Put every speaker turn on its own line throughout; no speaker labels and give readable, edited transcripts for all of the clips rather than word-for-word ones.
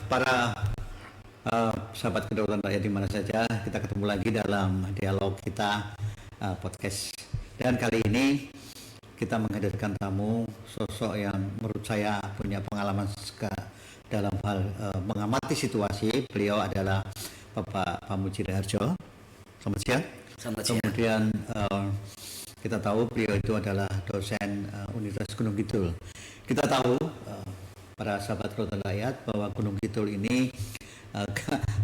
para sahabat kedaulatan rakyat di mana saja, kita ketemu lagi dalam dialog kita podcast. Dan kali ini kita menghadirkan tamu sosok yang menurut saya punya pengalaman dalam hal mengamati situasi. Beliau adalah Bapak Pamujiri Harjo. Selamat siang.
Selamat siang.
Kemudian kita tahu beliau itu adalah dosen Universitas Gunung Kidul. Kita tahu para sahabat kedaulatan rakyat bahwa Gunung Kidul ini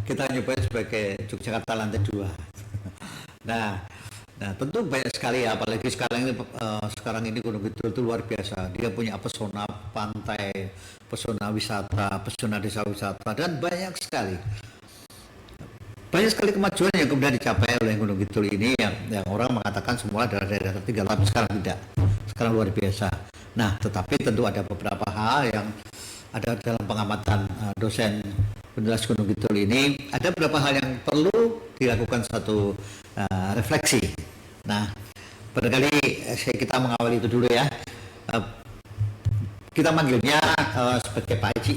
kita nyebut sebagai Yogyakarta lantai 2. Nah, tentu banyak sekali ya, apalagi sekarang ini Gunung Kidul itu luar biasa. Dia punya pesona pantai, pesona wisata, pesona desa wisata, dan banyak sekali kemajuan yang kemudian dicapai oleh Gunung Kidul ini yang orang mengatakan semula adalah daerah tertinggal, tapi sekarang tidak. Sekarang luar biasa. Nah, tetapi tentu ada beberapa hal yang ada dalam pengamatan dosen Universitas Gunung Kidul ini, ada beberapa hal yang perlu dilakukan satu refleksi. Nah, barangkali kita mengawali itu dulu ya. Kita manggilnya sebagai Pak Haji,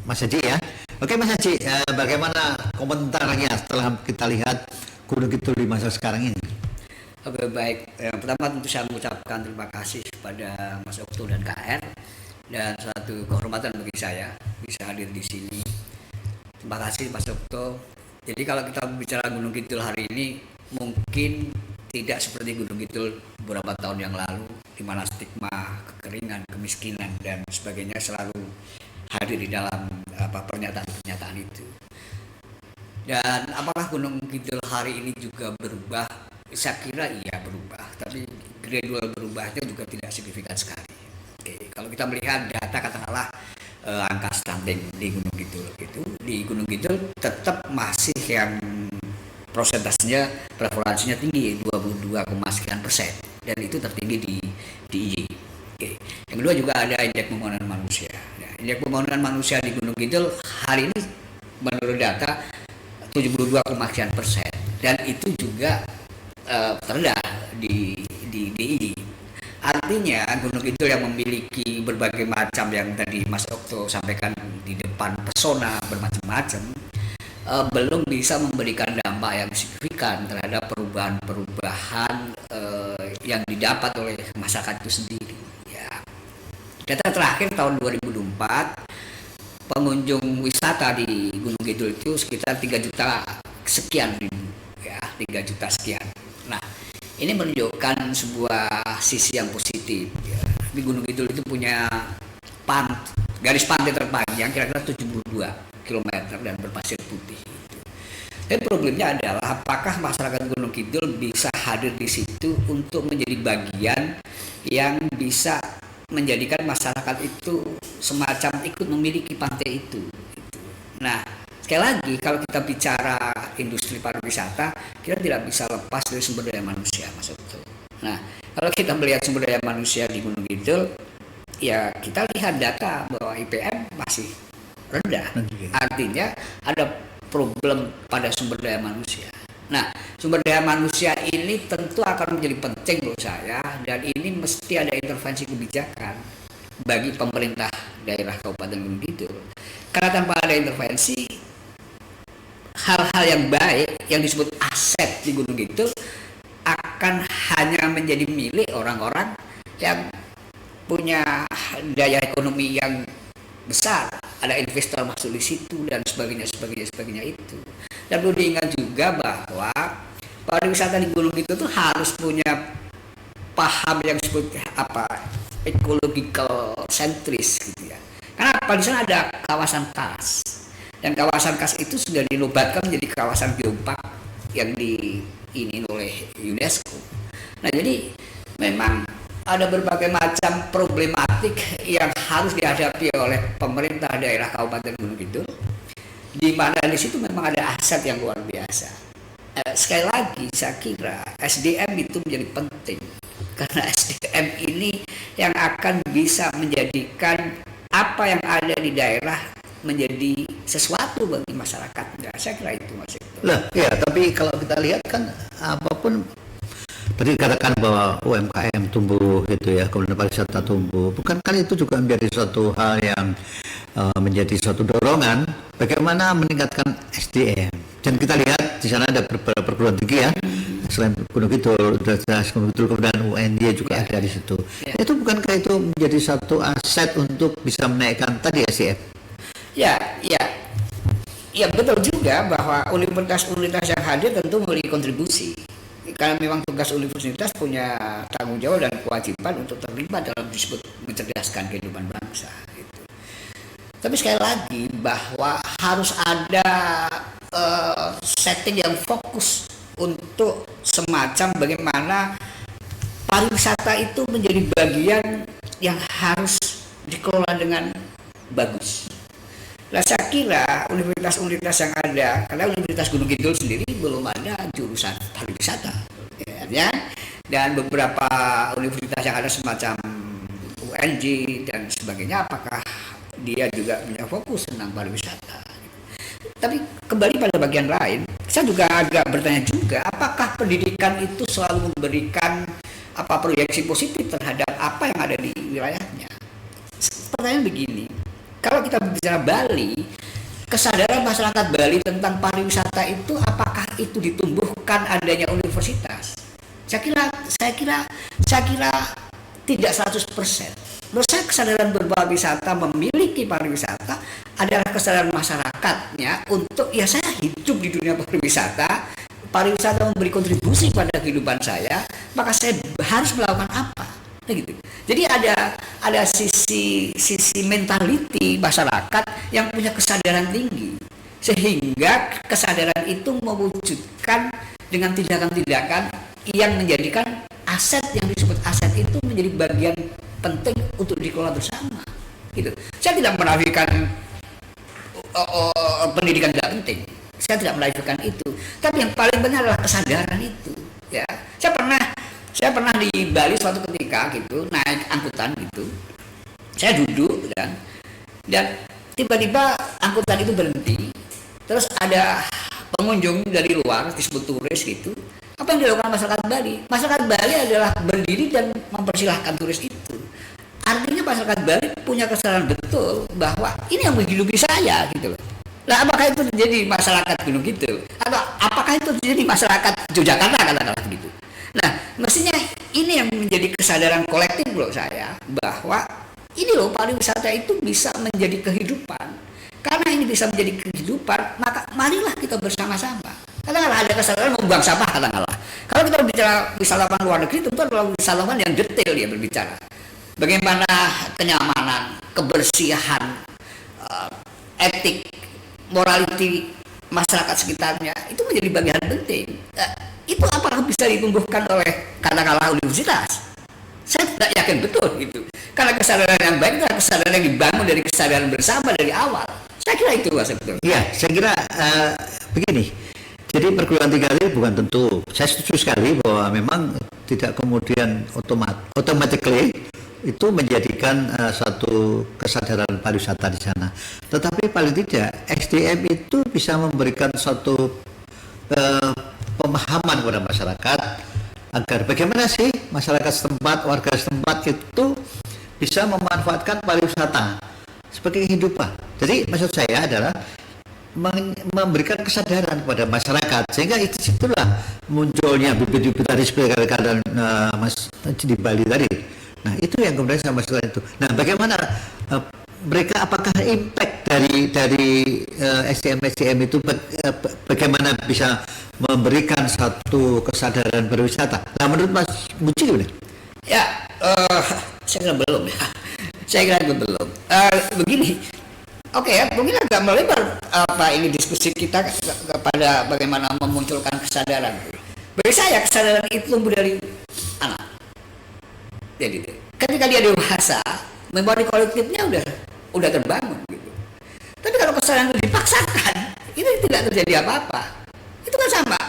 Mas Haji ya. Oke Mas Haji, bagaimana komentarnya setelah kita lihat Gunung Kidul di masa sekarang ini?
Oke, baik. Yang pertama tentu saya mengucapkan terima kasih kepada Mas Okto dan KR, dan suatu kehormatan bagi saya bisa hadir di sini. Terima kasih Mas Okto. Jadi kalau kita bicara Gunung Kidul hari ini, mungkin tidak seperti Gunung Kidul beberapa tahun yang lalu, di mana stigma kekeringan, kemiskinan dan sebagainya selalu hadir di dalam pernyataan-pernyataan itu. Dan apakah Gunung Kidul hari ini juga berubah? Saya kira iya berubah, tapi gradual berubahnya juga tidak signifikan sekali. Oke, kalau kita melihat data katakanlah angka stunting di Gunung Kidul itu, di Gunung Kidul tetap masih yang prosentasenya, prevalensinya tinggi, 22,sekian%, dan itu tertinggi di IJ. Oke. Yang kedua juga ada indeks pembangunan manusia. Nah, indeks pembangunan manusia di Gunung Kidul hari ini menurut data 72,sekian%, dan itu juga terendah di IJ. Artinya Gunung Kidul yang memiliki berbagai macam yang tadi Mas Okto sampaikan di depan, pesona bermacam-macam, belum bisa memberikan dampak yang signifikan terhadap perubahan-perubahan yang didapat oleh masyarakat itu sendiri. Ya. Data terakhir tahun 2024, pengunjung wisata di Gunung Kidul itu sekitar 3 juta sekian ribu, ya, 3 juta sekian. Nah, ini menunjukkan sebuah sisi yang positif. Ya. Di Gunung Kidul itu punya garis pantai terpanjang kira-kira 72 km dan berpasir putih. Tapi problemnya adalah apakah masyarakat Gunung Kidul bisa hadir di situ untuk menjadi bagian yang bisa menjadikan masyarakat itu semacam ikut memiliki pantai itu. Nah, sekali lagi kalau kita bicara industri pariwisata, kita tidak bisa lepas dari sumber daya manusia, Mas Okto. Nah, kalau kita melihat sumber daya manusia di Gunung Kidul, ya kita lihat data bahwa IPM masih rendah. Artinya ada problem pada sumber daya manusia. Nah, sumber daya manusia ini tentu akan menjadi penting menurut saya, dan ini mesti ada intervensi kebijakan bagi pemerintah daerah Kabupaten Gunung Kidul. Karena tanpa ada intervensi, hal-hal yang baik yang disebut aset di Gunung Kidul akan hanya menjadi milik orang-orang yang punya daya ekonomi yang besar, ada investor masuk di situ dan sebagainya itu. Dan perlu diingat juga bahwa pariwisata di Gunung Kidul itu harus punya paham yang disebut ecological centris gitu ya. Karena di sana ada kawasan khas, dan kawasan khas itu sudah dinobatkan menjadi kawasan geopark yang diinin oleh UNESCO. Nah, jadi memang ada berbagai macam problematik yang harus dihadapi oleh pemerintah daerah Kabupaten Gunung Kidul, di mana di situ memang ada aset yang luar biasa. Sekali lagi saya kira SDM itu menjadi penting, karena SDM ini yang akan bisa menjadikan apa yang ada di daerah menjadi sesuatu bagi masyarakat. Ya, saya kira itu Mas Ito.
Lah, ya, tapi kalau kita lihat kan apapun Tadi katakan bahwa UMKM tumbuh gitu ya, kemudian pariwisata tumbuh. Bukankah itu juga menjadi suatu hal yang menjadi suatu dorongan bagaimana meningkatkan SDM? Dan kita lihat di sana ada beberapa perguruan tinggi ya, selain Gunung Kidul, Gunung Kidul, kemudian UNY juga ada di situ. Itu bukankah itu menjadi satu aset untuk bisa menaikkan tadi SDM?
Ya, ya, ya betul juga bahwa universitas-universitas yang hadir tentu memiliki kontribusi. Karena memang tugas universitas punya tanggung jawab dan kewajiban untuk terlibat dalam disebut mencerdaskan kehidupan bangsa. Gitu. Tapi sekali lagi bahwa harus ada setting yang fokus untuk semacam bagaimana pariwisata itu menjadi bagian yang harus dikelola dengan bagus. Nah, saya kira universitas-universitas yang ada, karena Universitas Gunung Kidul sendiri belum ada jurusan pariwisata, ya, dan beberapa universitas yang ada semacam UNJ dan sebagainya, apakah dia juga punya fokus tentang pariwisata? Tapi kembali pada bagian lain, saya juga agak bertanya juga, apakah pendidikan itu selalu memberikan proyeksi positif terhadap apa yang ada di wilayahnya? Pertanyaan begini. Kalau kita bicara Bali, kesadaran masyarakat Bali tentang pariwisata itu apakah itu ditumbuhkan adanya universitas? Saya kira tidak 100%. Menurut saya kesadaran berpariwisata memiliki pariwisata adalah kesadaran masyarakatnya untuk ya saya hidup di dunia pariwisata memberi kontribusi pada kehidupan saya, maka saya harus melakukan apa? Gitu. Jadi ada sisi mentality masyarakat yang punya kesadaran tinggi, sehingga kesadaran itu mewujudkan dengan tindakan-tindakan yang menjadikan aset yang disebut aset itu menjadi bagian penting untuk dikelola bersama. Gitu. Saya tidak menafikan pendidikan tidak penting, saya tidak menafikan itu, tapi yang paling benar adalah kesadaran itu. Ya, saya pernah di Bali suatu ketika gitu naik angkutan gitu, saya duduk dan tiba-tiba angkutan itu berhenti, terus ada pengunjung dari luar disebut turis gitu. Apa yang dilakukan masyarakat Bali? Masyarakat Bali adalah berdiri dan mempersilahkan turis itu. Artinya masyarakat Bali punya kesadaran betul bahwa ini yang menghidupi saya gitu loh. Nah, apakah itu terjadi di masyarakat Gunung Kidul atau apakah itu terjadi di masyarakat Yogyakarta katakanlah begitu? Nah, mestinya ini yang menjadi kesadaran kolektif menurut saya, bahwa ini loh pariwisata itu bisa menjadi kehidupan. Karena ini bisa menjadi kehidupan, maka marilah kita bersama-sama. Katakanlah ada kesadaran membuang sampah katakanlah. Kalau kita berbicara wisatawan luar negeri, tentu adalah wisatawan yang detail dia berbicara. Bagaimana kenyamanan, kebersihan, etik, morality masyarakat sekitarnya itu menjadi bagian penting. Itu apakah bisa ditumbuhkan oleh katakanlah universitas? Saya tidak yakin betul gitu. Karena kesadaran yang baik adalah kesadaran yang dibangun dari kesadaran bersama dari awal. Saya kira itu Mas betul.
Iya, saya kira begini. Jadi perguruan tinggi bukan tentu. Saya setuju sekali bahwa memang tidak kemudian automatically itu menjadikan satu kesadaran pariwisata di sana. Tetapi paling tidak SDM itu bisa memberikan suatu pemahaman kepada masyarakat agar bagaimana sih masyarakat setempat, warga setempat itu bisa memanfaatkan pariwisata sebagai kehidupan. Jadi maksud saya adalah memberikan kesadaran kepada masyarakat sehingga itulah munculnya bibit-bibit tadi seperti kata Mas di Bali tadi. Nah itu yang kemudian saya maksudkan itu. Nah bagaimana mereka apakah impact dari SDM itu bagaimana bisa memberikan satu kesadaran berwisata? Nah menurut Mas Muci gimana?
Ya, saya kira belum ya. Saya kira belum. Begini, oke ya, mungkin agak melebar ini diskusi kita kepada bagaimana memunculkan kesadaran. Bagi saya kesadaran itu tumbuh dari anak. Jadi ketika dia dewasa, memori kolektifnya udah terbangun gitu. Tapi kalau kesadaran itu dipaksakan, itu tidak terjadi apa-apa. Itu kan sama.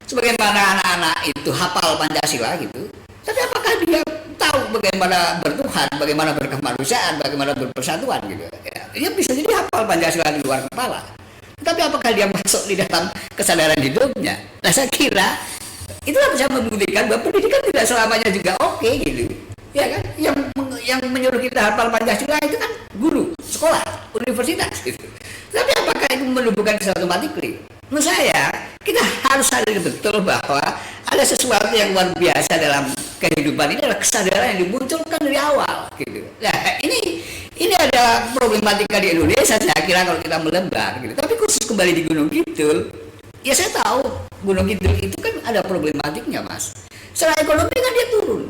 Sebagaimana anak-anak itu hafal Pancasila gitu. Tapi apakah dia tahu bagaimana bertuhan, bagaimana berkemanusiaan, bagaimana berpersatuan gitu? Ya, dia bisa jadi hafal Pancasila di luar kepala. Tapi apakah dia masuk di dalam kesadaran hidupnya? Nah, saya kira Itulah bisa membuktikan bahwa pendidikan tidak selamanya juga oke gitu. Ya kan? Yang menyuruh kita hafal Pancasila itu kan guru, sekolah, universitas gitu. Tapi apakah itu menumbuhkan sesuatu automatically? Menurut saya, kita harus sadar betul bahwa ada sesuatu yang luar biasa dalam kehidupan ini, adalah kesadaran yang dimunculkan dari awal gitu. Nah, ini ada problematika di Indonesia, saya kira kalau kita melebar gitu. Tapi khusus kembali di Gunung Kidul, ya saya tahu Gunung Kidul itu kan ada problematiknya, Mas. Secara ekonomi kan dia turun,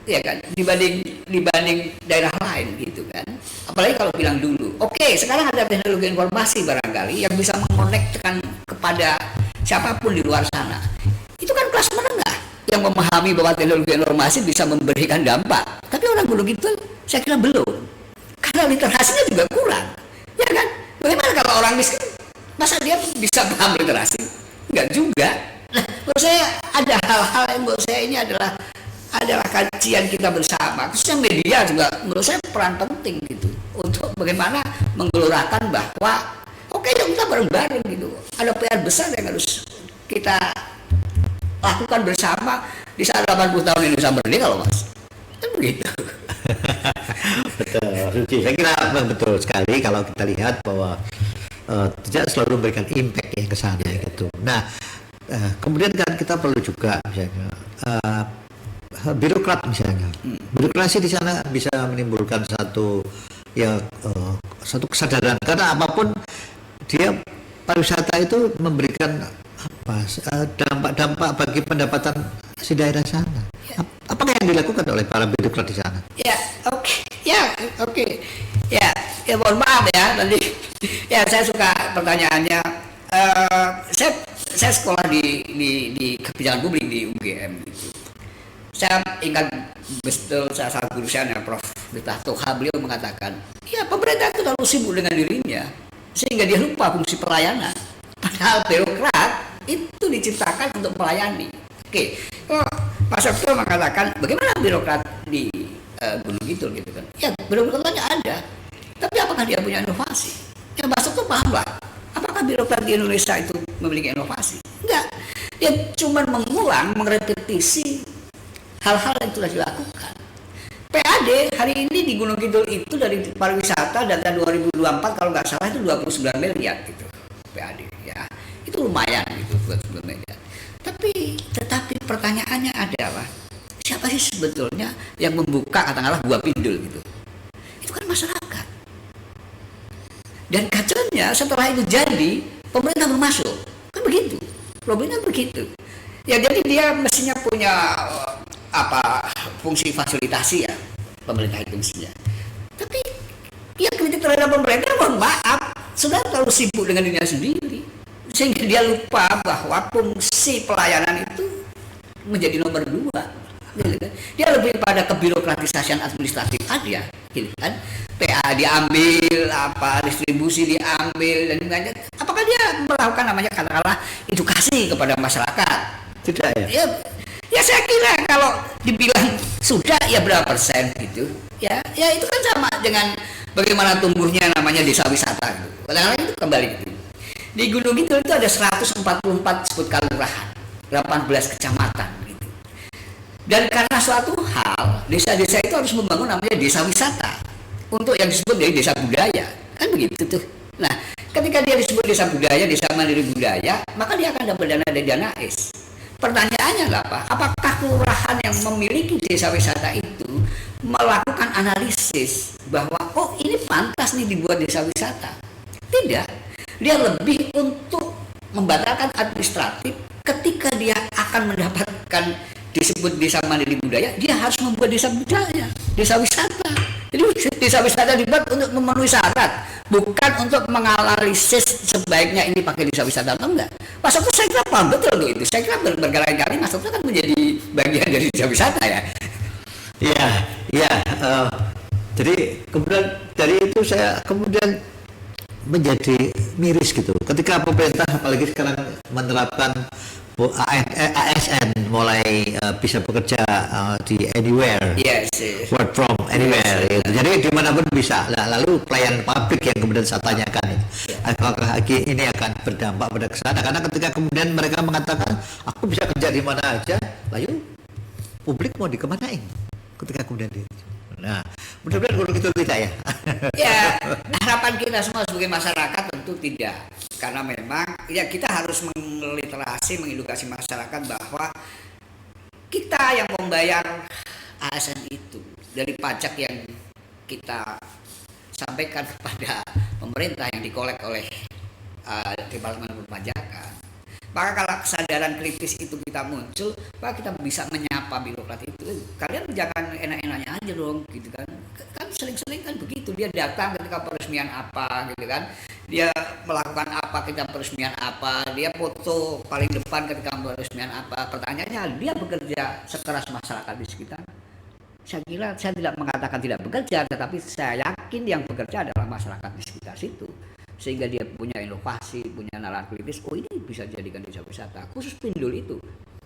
ya kan, dibanding daerah lain gitu kan. Apalagi kalau bilang dulu, oke, sekarang ada teknologi informasi barangkali yang bisa mengonekkan kepada siapapun di luar sana. Itu kan kelas menengah yang memahami bahwa teknologi informasi bisa memberikan dampak. Tapi orang Gunung Kidul saya kira belum, karena literasinya juga kurang, ya kan. Bagaimana kalau orang miskin, masa dia bisa paham literasi? Enggak juga. Nah, menurut saya ada hal-hal yang menurut saya ini adalah kajian kita bersama, khususnya media juga menurut saya peran penting gitu untuk bagaimana menggelorakan bahwa oke, yuk kita bareng-bareng gitu, ada PR besar yang harus kita lakukan bersama di saat 80 tahun Indonesia merdeka loh, Mas. Kan begitu.
Betul, Suci. Saya kira betul sekali kalau kita lihat bahwa tidak selalu memberikan impact yang ke sana gitu. Nah, kemudian kan kita perlu juga misalnya birokrat misalnya. Birokrasi di sana bisa menimbulkan satu kesadaran, karena apapun dia pariwisata itu memberikan dampak bagi pendapatan si daerah sana. Apakah yang dilakukan oleh para birokrat di sana?
Ya, mohon maaf ya nanti. Ya, saya suka pertanyaannya. Saya sekolah di kebijakan publik di UGM gitu. Saya ingat betul salah satu guru saya, Prof. Toha, beliau mengatakan, ya pemerintah itu terlalu sibuk dengan dirinya sehingga dia lupa fungsi pelayanan. Padahal birokrat itu diciptakan untuk melayani. Oke, Pak Sabto mengatakan bagaimana birokrat di Gunung Kidul gitu kan? Ya, birokratnya ada, tapi apakah dia punya inovasi? Ya, Pak Sabto paham lah. Apakah birokrat di Indonesia itu memiliki inovasi? Enggak. Dia cuma mengulang, merepetisi hal-hal yang sudah dilakukan. PAD hari ini di Gunung Kidul itu dari pariwisata data 2024 kalau nggak salah itu 29 miliar gitu PAD ya. Itu lumayan gitu 29 miliar. Tetapi pertanyaannya adalah siapa sih sebetulnya yang membuka katakanlah buah pindul gitu? Itu kan masyarakat. Dan kacaunya setelah itu jadi pemerintah bermasuk. Kan begitu. Problemnya begitu. Ya jadi dia mestinya punya fungsi fasilitasi ya, pemerintah itu mestinya. Tapi ya kritik terhadap pemerintah, mohon maaf, sudah terlalu sibuk dengan dirinya sendiri sehingga dia lupa bahwa fungsi pelayanan itu menjadi nomor 2. Dia lebih pada kebirokratisasian administratif aja, gitu kan. PA diambil, distribusi diambil dan lain-lain. Apakah dia melakukan namanya katakanlah edukasi kepada masyarakat?
Tidak ya.
Ya saya kira kalau dibilang sudah ya berapa persen gitu. Ya itu kan sama dengan bagaimana tumbuhnya namanya desa wisata gitu. Kadang-kadang itu kembali gitu. Di Gunung Kidul itu ada 144 disebut kelurahan, 18 kecamatan gitu. Dan karena suatu hal, desa-desa itu harus membangun namanya desa wisata untuk yang disebut dari desa budaya. Kan begitu tuh. Nah, ketika dia disebut desa budaya, desa mandiri budaya, maka dia akan dapat dana dari dana AS. Pertanyaannya apa? Apakah kelurahan yang memiliki desa wisata itu melakukan analisis bahwa ini pantas nih dibuat desa wisata? Tidak. Dia lebih untuk membatalkan administratif. Ketika dia akan mendapatkan disebut desa mandiri budaya, dia harus membuat desa budaya, desa wisata. Jadi desa wisata dibuat untuk memenuhi syarat, bukan untuk menganalisis sebaiknya ini pakai desa wisata atau enggak. Mas Okto saya kira paham betul tuh itu. Saya kira berkali-kali Mas Okto kan menjadi bagian dari desa wisata ya.
Iya. Jadi kemudian dari itu saya kemudian menjadi miris gitu. Ketika pemerintah apalagi sekarang menerapkan ASN mulai bisa bekerja di anywhere,
Yes, yes.
work from anywhere.
Yes.
Gitu. Jadi dimanapun bisa. Lalu pelayanan publik yang kemudian saya tanyakan, apakah ini akan berdampak pada kesana? Karena ketika kemudian mereka mengatakan, aku bisa kerja di mana aja, lalu publik mau dikemanain? Ketika kemudian nah, mudah-mudahan guru itu tidak ya.
Ya, harapan kita semua sebagai masyarakat tentu tidak, karena memang ya kita harus meliterasi, mengedukasi masyarakat bahwa kita yang membayar ASN itu dari pajak yang kita sampaikan kepada pemerintah yang dikolek oleh Departemen Perpajakan. Maka kalau kesadaran kritis itu kita muncul, maka kita bisa menyapa birokrat itu. Kalian jangan enak-enaknya aja dong, gitu kan. Kan sering-sering kan begitu, dia datang ketika peresmian apa, gitu kan. Dia melakukan apa ketika peresmian apa, dia foto paling depan ketika peresmian apa. Pertanyaannya, dia bekerja sekeras masyarakat di sekitar. Saya kira saya tidak mengatakan tidak bekerja, tetapi saya yakin yang bekerja adalah masyarakat di sekitar situ, sehingga dia punya inovasi, punya nalar kritis. Oh, ini bisa jadikan desa wisata, khusus Pindul itu,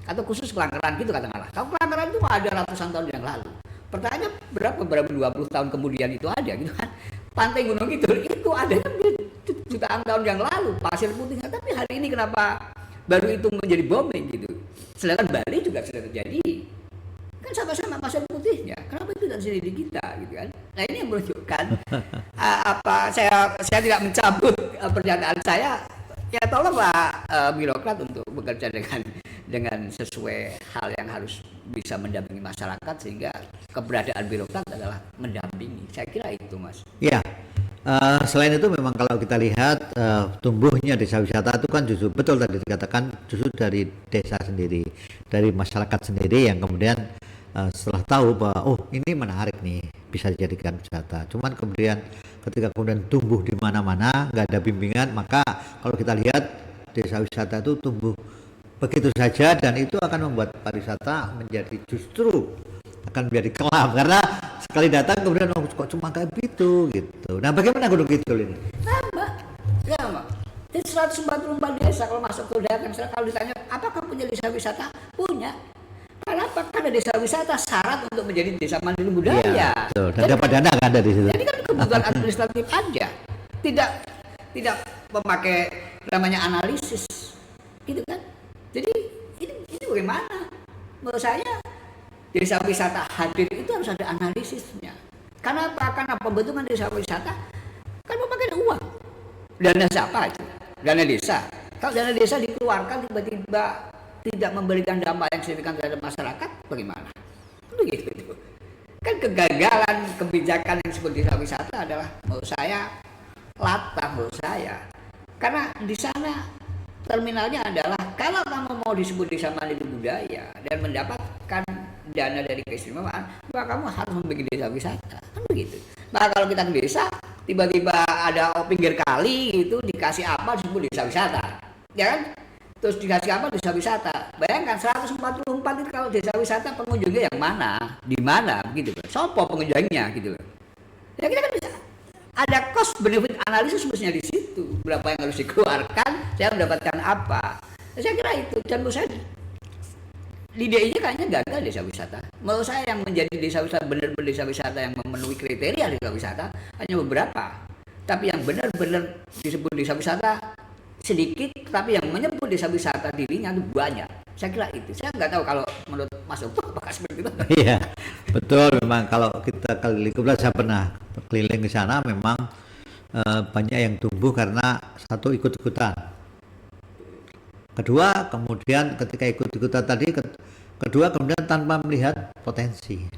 atau khusus Kelanggeran gitu katakanlah. Kalau Kelanggeran itu ada ratusan tahun yang lalu. Pertanyaannya berapa 20 tahun kemudian itu ada gitu kan. Pantai Gunung Kidul itu adanya jutaan tahun yang lalu, pasir putihnya. Tapi hari ini kenapa baru itu menjadi booming gitu? Sedangkan Bali juga sudah terjadi. Kan sama-sama pasir putihnya, kenapa itu tidak terjadi di kita gitu kan? Nah, ini yang menunjukkan saya tidak mencabut pernyataan saya. Ya tolonglah birokrat untuk bekerja dengan sesuai hal yang harus bisa mendampingi masyarakat, sehingga keberadaan birokrat adalah mendampingi. Saya kira itu, Mas.
Ya, selain itu memang kalau kita lihat tumbuhnya desa wisata itu kan justru betul tadi dikatakan justru dari desa sendiri, dari masyarakat sendiri yang kemudian setelah tahu bahwa oh ini menarik nih bisa dijadikan wisata. Cuman kemudian ketika kemudian tumbuh di mana-mana nggak ada bimbingan, maka kalau kita lihat desa wisata itu tumbuh begitu saja, dan itu akan membuat pariwisata menjadi justru akan menjadi kelam karena sekali datang kemudian oh kok cuma kayak gitu. Nah, bagaimana Gunung Kidul ini?
Sama. Di 144 desa kalau masuk ke daerah, kalau ditanya apakah punya desa wisata? Punya. Kenapa? Karena desa wisata syarat untuk menjadi desa mandiri budaya.
Iya, betul. Dan dapat dana kan dari situ.
Jadi kan kebutuhan administratif aja. Tidak memakai namanya analisis. Gitu kan? Jadi ini bagaimana? Menurut saya desa wisata hadir itu harus ada analisisnya. Karena apa? Karena pembentukan desa wisata kan memakai uang. Dana siapa itu? Dana desa. Kalau dana desa dikeluarkan tiba-tiba tidak memberikan dampak yang signifikan terhadap masyarakat, bagaimana? Begitu. Kan kegagalan kebijakan yang disebut desa wisata adalah menurut saya latah menurut saya. Karena di sana terminalnya adalah kalau kamu mau disebut desa mandiri budaya dan mendapatkan dana dari keistimewaan, maka kamu harus membuat desa wisata. Kan begitu. Maka kalau kita ke desa, tiba-tiba ada pinggir kali itu dikasih apa disebut desa wisata. Ya kan? Terus dikasih apa desa wisata. Bayangkan 144 itu kalau desa wisata pengunjungnya yang mana? Di mana begitu loh. Sopo pengunjungnya gitu loh. Ya kita kan bisa ada cost benefit analisis mestinya di situ. Berapa yang harus dikeluarkan, saya mendapatkan apa. Saya kira itu. Dan menurut saya di DI-nya kayaknya gagal desa wisata. Menurut saya yang menjadi desa wisata benar-benar desa wisata yang memenuhi kriteria desa wisata hanya beberapa. Tapi yang benar-benar disebut desa wisata sedikit, tapi yang menyebut desa wisata dirinya itu banyak. Saya kira itu. Saya nggak tahu kalau menurut Mas Okto apakah seperti itu.
Iya, betul. Memang kalau kita keliling, kebetulan saya pernah keliling ke sana, memang banyak yang tumbuh karena satu ikut-ikutan. Kedua, kemudian ketika ikut-ikutan tadi, kedua kemudian tanpa melihat potensi.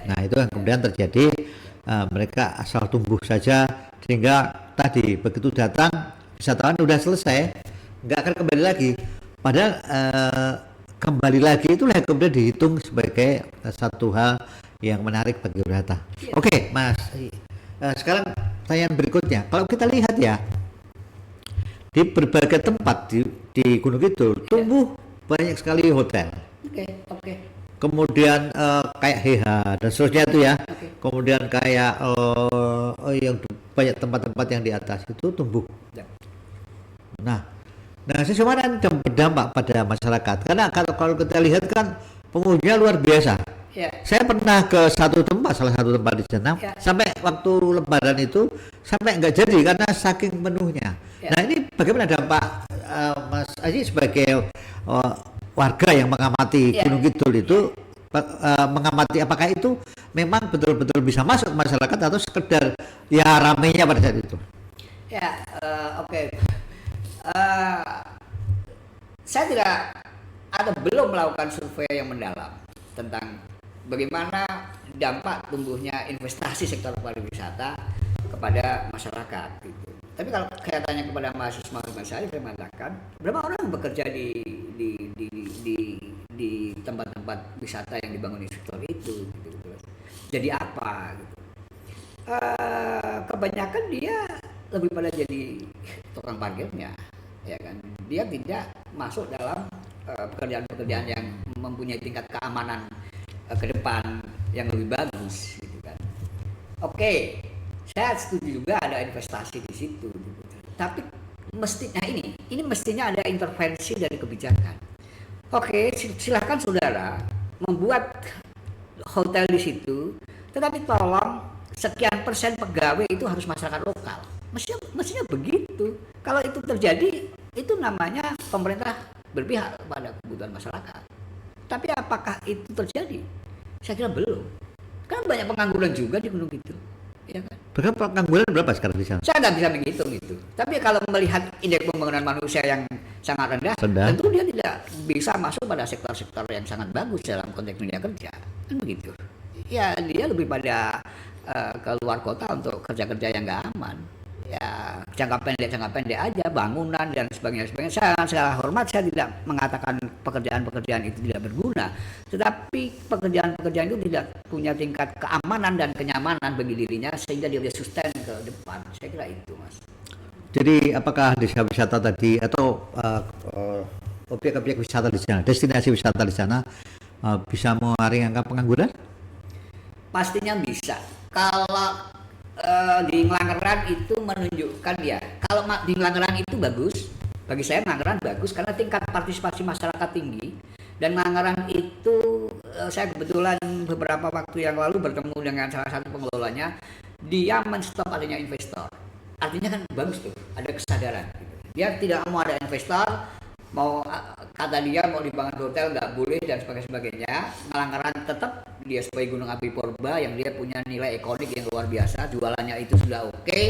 Nah, itu yang kemudian terjadi, mereka asal tumbuh saja, sehingga tadi begitu datang wisatawan udah selesai, nggak akan kembali lagi. Padahal kembali lagi itulah yang kemudian dihitung sebagai satu hal yang menarik bagi wisata. Oke, Mas. Sekarang pertanyaan berikutnya. Kalau kita lihat ya, di berbagai tempat di Gunung Kidul tumbuh banyak sekali hotel.
Oke.
Kemudian kayak HH dan seterusnya itu ya. Kemudian kayak yang banyak tempat-tempat yang di atas itu tumbuh. Nah, sesuatu yang berdampak pada masyarakat. Karena kalau kita lihat kan pengunjungnya luar biasa.
Ya.
Saya pernah ke salah satu tempat di sana,
Ya.
sampai waktu Lebaran itu sampai nggak jadi karena saking penuhnya.
Ya.
Nah ini bagaimana dampak Mas Aji sebagai warga yang mengamati
Ya.
Gunung Kidul itu, mengamati apakah itu memang betul-betul bisa masuk ke masyarakat atau sekedar ya ramainya pada saat itu?
Ya, oke. Saya tidak atau belum melakukan survei yang mendalam tentang bagaimana dampak tumbuhnya investasi sektor pariwisata kepada masyarakat gitu. Tapi kalau saya tanya kepada mahasiswa saya mengatakan berapa orang yang bekerja di tempat-tempat wisata yang dibangun di sektor itu gitu. Jadi apa gitu. Kebanyakan dia lebih pada jadi tukang parkirnya, ya kan. Dia tidak masuk dalam pekerjaan-pekerjaan yang mempunyai tingkat keamanan ke depan yang lebih bagus gitu kan. Oke, saya setuju juga ada investasi di situ gitu. Tapi mestinya ini mestinya ada intervensi dari kebijakan. Oke, silahkan saudara membuat hotel di situ, tetapi tolong sekian persen pegawai itu harus masyarakat lokal. Mestinya begitu. Kalau itu terjadi, itu namanya pemerintah berpihak pada kebutuhan masyarakat. Tapi apakah itu terjadi? Saya kira belum. Kan banyak pengangguran juga di Gunung Kidul, ya kan?
Pengangguran berapa sekarang di sana?
Saya nggak bisa menghitung itu. Tapi kalau melihat indeks pembangunan manusia yang sangat rendah, tentu dia tidak bisa masuk pada sektor-sektor yang sangat bagus dalam konteks dunia kerja. Kan begitu. Ya dia lebih pada keluar kota untuk kerja-kerja yang nggak aman. Ya jangka pendek aja, bangunan dan sebagainya. Saya secara hormat saya tidak mengatakan pekerjaan-pekerjaan itu tidak berguna, tetapi pekerjaan-pekerjaan itu tidak punya tingkat keamanan dan kenyamanan bagi dirinya sehingga dia bisa sustain ke depan. Saya kira itu, Mas.
Jadi apakah desa wisata tadi atau objek-objek wisata di sana, destinasi wisata di sana bisa mengurangi angka pengangguran?
Pastinya bisa. Kalau di Ngelanggeran itu menunjukkan ya, kalau di Ngelanggeran itu bagus, bagi saya Ngelanggeran bagus karena tingkat partisipasi masyarakat tinggi. Dan Ngelanggeran itu saya kebetulan beberapa waktu yang lalu bertemu dengan salah satu pengelolanya, dia menstop adanya investor. Artinya kan bagus tuh, ada kesadaran. Dia tidak mau ada investor, mau kata dia mau dibangun hotel nggak boleh dan sebagainya. Ngelanggeran tetap dia sebagai gunung api purba yang dia punya nilai ekonomi yang luar biasa, jualannya itu sudah oke.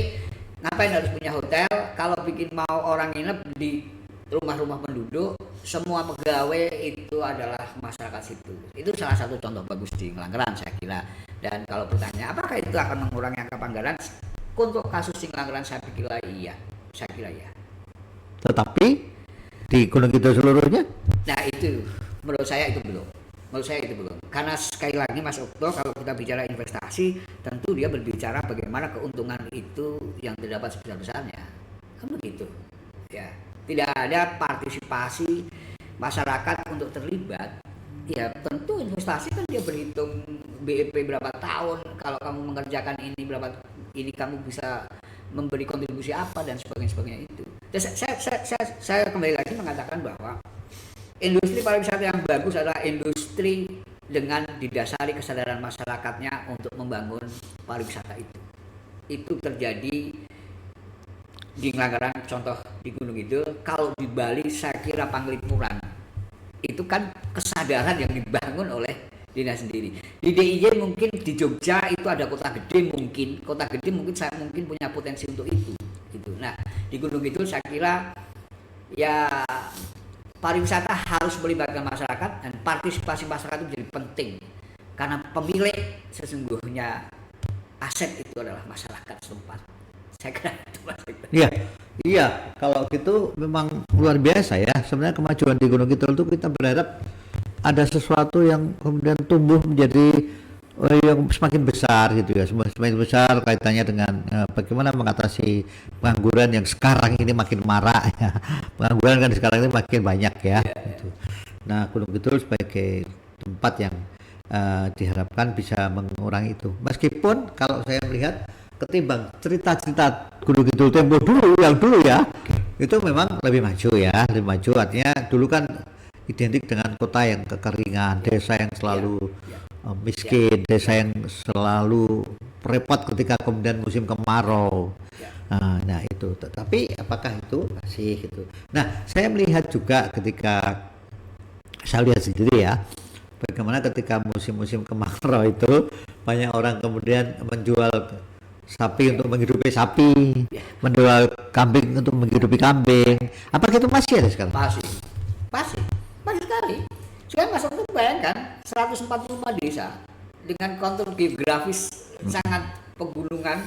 Ngapain harus punya hotel? Kalau bikin mau orang nginep di rumah-rumah penduduk, semua pegawai itu adalah masyarakat situ. Itu salah satu contoh bagus di Ngelanggeran saya kira. Dan kalau pertanyaan apakah itu akan mengurangi angka pengangguran? Untuk kasus di Ngelanggeran saya kira iya.
Tetapi di Gunung Kidul seluruhnya?
Nah itu menurut saya itu belum. Karena sekali lagi Mas Okto, kalau kita bicara investasi, tentu dia berbicara bagaimana keuntungan itu yang terdapat sebesar-besarnya. Kan begitu. Ya, tidak ada partisipasi masyarakat untuk terlibat. Ya, tentu investasi kan dia berhitung BEP berapa tahun, kalau kamu mengerjakan ini berapa, ini kamu bisa memberi kontribusi apa dan sebagainya itu. Dan saya kembali lagi mengatakan bahwa industri pariwisata yang bagus adalah industri dengan didasari kesadaran masyarakatnya untuk membangun pariwisata itu. Itu terjadi di Ngelanggeran, contoh di Gunung Kidul. Kalau di Bali saya kira Panglipuran. Itu kan kesadaran yang dibangun oleh dinas sendiri. Di DIY mungkin di Jogja itu ada kota gede mungkin saya punya potensi untuk itu. Gitu. Nah di Gunung Kidul saya kira ya pariwisata harus melibatkan masyarakat dan partisipasi masyarakat itu menjadi penting karena pemilik sesungguhnya aset itu adalah masyarakat setempat. Saya kira itu Mas.
Iya. Kalau gitu memang luar biasa ya. Sebenarnya kemajuan di Gunung Kidul itu kita berharap ada sesuatu yang kemudian tumbuh menjadi yang semakin besar gitu ya, semakin besar kaitannya dengan bagaimana mengatasi pengangguran yang sekarang ini makin marak ya. Pengangguran kan sekarang ini makin banyak ya. Gitu. Nah Gunung Kidul sebagai tempat yang diharapkan bisa mengurangi itu. Meskipun kalau saya melihat ketimbang cerita-cerita Gunung Kidul tempo dulu yang dulu ya, itu memang lebih maju ya, artinya dulu kan identik dengan kota yang kekeringan, desa yang selalu
ya,
miskin, desa yang selalu repot ketika kemudian musim kemarau.
ya.
Nah itu, tetapi apakah itu masih gitu? Nah, saya melihat juga ketika saya lihat sendiri ya, bagaimana ketika musim-musim kemarau itu banyak orang kemudian menjual sapi untuk menghidupi sapi, menjual kambing untuk menghidupi kambing. Apakah itu masih ada sekarang?
Masih sekali. Sekarang Mas Okto bayangkan 145 desa dengan kontur geografis sangat pegunungan,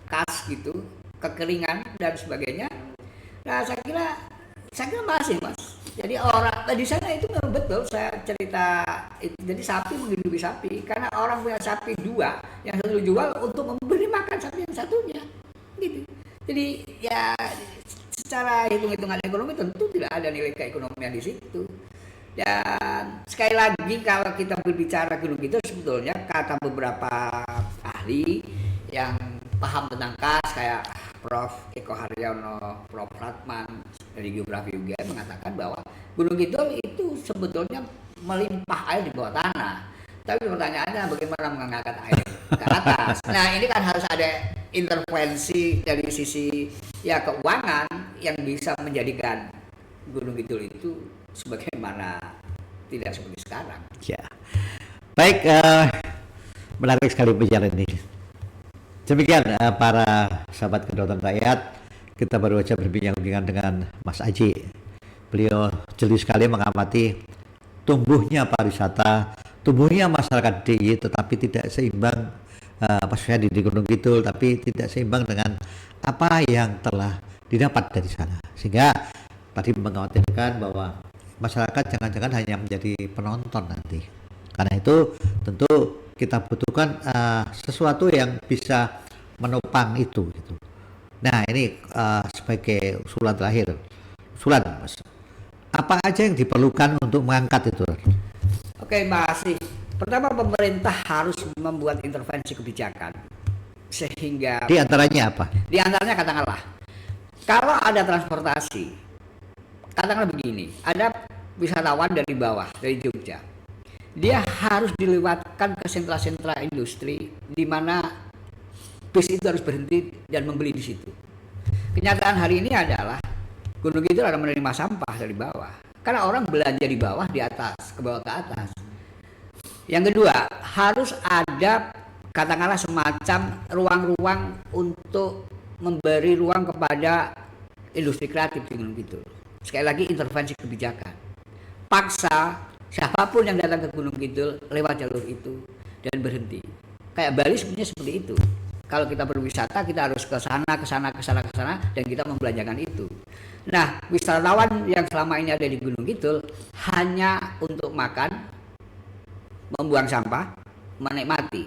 khas gitu, kekeringan dan sebagainya. Nah, saya kira masih, Mas. Jadi orang di sana itu memang betul saya cerita itu. Jadi sapi menghidupi sapi karena orang punya sapi dua, yang satu jual untuk memberi makan sapi yang satunya, gitu. Jadi ya secara hitung-hitungan ekonomi tentu tidak ada nilai keekonomian di situ. Dan sekali lagi kalau kita berbicara Gunung Kidul, sebetulnya kata beberapa ahli yang paham tentang kas kayak Prof. Eko Haryono, Prof. Ratman dari Geografi UGM mengatakan bahwa Gunung Kidul itu sebetulnya melimpah air di bawah tanah. Tapi pertanyaannya bagaimana mengangkat air ke atas. Nah, ini kan harus ada intervensi dari sisi ya keuangan yang bisa menjadikan Gunung Kidul itu sebagaimana tidak seperti sekarang.
Ya, baik, menarik sekali pembicaraan ini. Demikian para sahabat kedaulatan rakyat, kita baru saja berbincang-bincang dengan Mas Aji. Beliau jeli sekali mengamati tumbuhnya pariwisata, tumbuhnya masyarakat DIY, tetapi tidak seimbang, maksudnya di Gunung Kidul, tapi tidak seimbang dengan apa yang telah didapat dari sana. Sehingga tadi mengkhawatirkan bahwa masyarakat jangan-jangan hanya menjadi penonton nanti. Karena itu tentu kita butuhkan sesuatu yang bisa menopang itu gitu. Nah, ini sebagai usulan terakhir. Usulan, Mas. Apa aja yang diperlukan untuk mengangkat itu?
Oke, masih. Pertama, pemerintah harus membuat intervensi kebijakan sehingga
Di antaranya apa?
di antaranya katakanlah kalau ada transportasi, katakanlah begini, ada wisatawan dari bawah, dari Jogja, dia harus dilewatkan ke sentra-sentra industri di mana bis itu harus berhenti dan membeli di situ. Kenyataan hari ini adalah Gunung Kidul ada menerima sampah dari bawah karena orang belanja di bawah, di atas, ke bawah ke atas. Yang kedua, harus ada katakanlah semacam ruang-ruang untuk memberi ruang kepada industri kreatif di Gunung Kidul. Sekali lagi intervensi kebijakan. Paksa siapapun yang datang ke Gunung Kidul lewat jalur itu dan berhenti. Kayak Bali sebenarnya seperti itu. Kalau kita berwisata kita harus ke sana, ke sana, ke sana, ke sana dan kita membelanjakan itu. Nah, wisatawan yang selama ini ada di Gunung Kidul hanya untuk makan, membuang sampah, menikmati,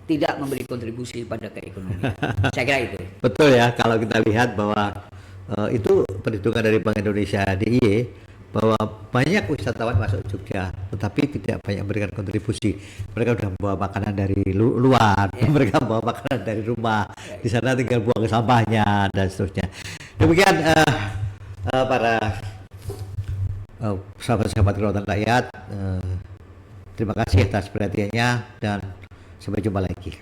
tidak memberi kontribusi pada keekonomian. Saya kira itu.
Betul ya, kalau kita lihat bahwa itu perhitungan dari Bank Indonesia DIY bahwa banyak wisatawan masuk Jogja tetapi tidak banyak memberikan kontribusi. Mereka sudah membawa makanan dari luar, mereka membawa makanan dari rumah, di sana tinggal buang sampahnya dan seterusnya. Demikian para sahabat-sahabat kedaulatan rakyat, terima kasih atas perhatiannya dan sampai jumpa lagi.